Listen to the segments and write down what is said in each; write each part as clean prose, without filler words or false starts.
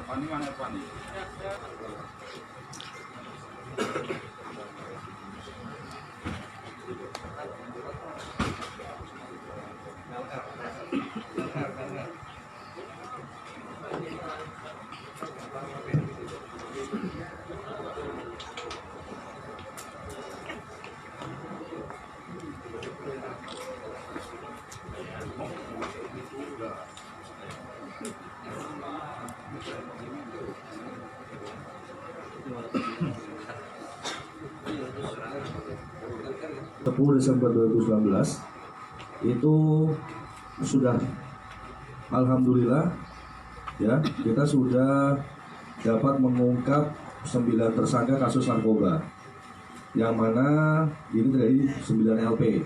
Pani mana pani? Desember 2019 itu sudah alhamdulillah ya, kita sudah dapat mengungkap 9 tersangka kasus narkoba, yang mana ini dari 9 LP.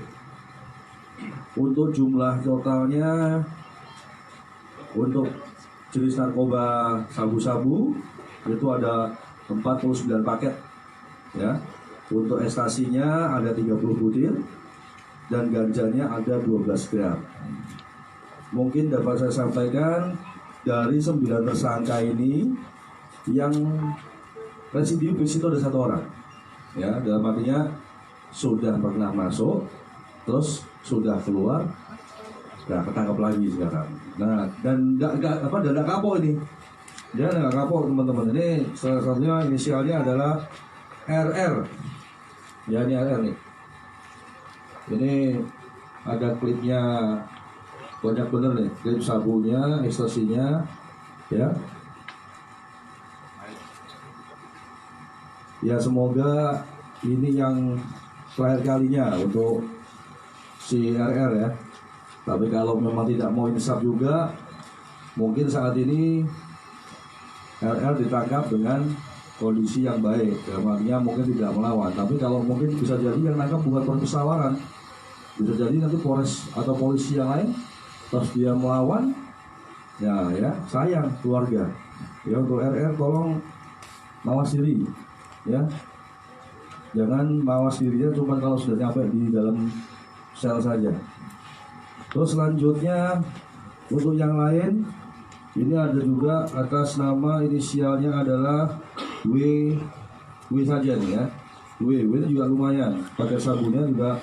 Untuk jumlah totalnya untuk jenis narkoba sabu-sabu itu ada 49 paket ya. Untuk ekstasinya ada 30 butir dan ganjanya ada 12 gram. Mungkin dapat saya sampaikan dari 9 tersangka ini yang residivis itu ada 1 orang. Ya, dalam artinya sudah pernah masuk, terus sudah keluar, nggak ketangkap lagi sekarang. Nah, dan nggak kapok ini. Dia nggak kapok teman-teman. Ini salah satunya inisialnya adalah RR. Ya, ini RR nih. Ini ada klipnya, banyak bener nih, klip sabunya, ekstasinya, ya. Ya, semoga ini yang terakhir kalinya untuk si RR ya. Tapi kalau memang tidak mau insaf juga, mungkin saat ini RR ditangkap dengan kondisi yang baik, artinya mungkin tidak melawan. Tapi kalau mungkin bisa jadi yang nangkap bukan permusawaran, bisa jadi nanti Polres atau polisi yang lain, terus dia melawan, ya sayang keluarga. Ya, untuk RR tolong mawas diri, ya, jangan mawas dirinya cuma kalau sudah nyampe di dalam sel saja. Terus selanjutnya untuk yang lain, ini ada juga atas nama inisialnya adalah W saja nih ya. W itu juga lumayan. Pakai sabunnya juga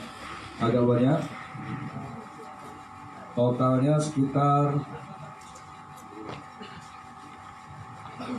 agak banyak. Totalnya sekitar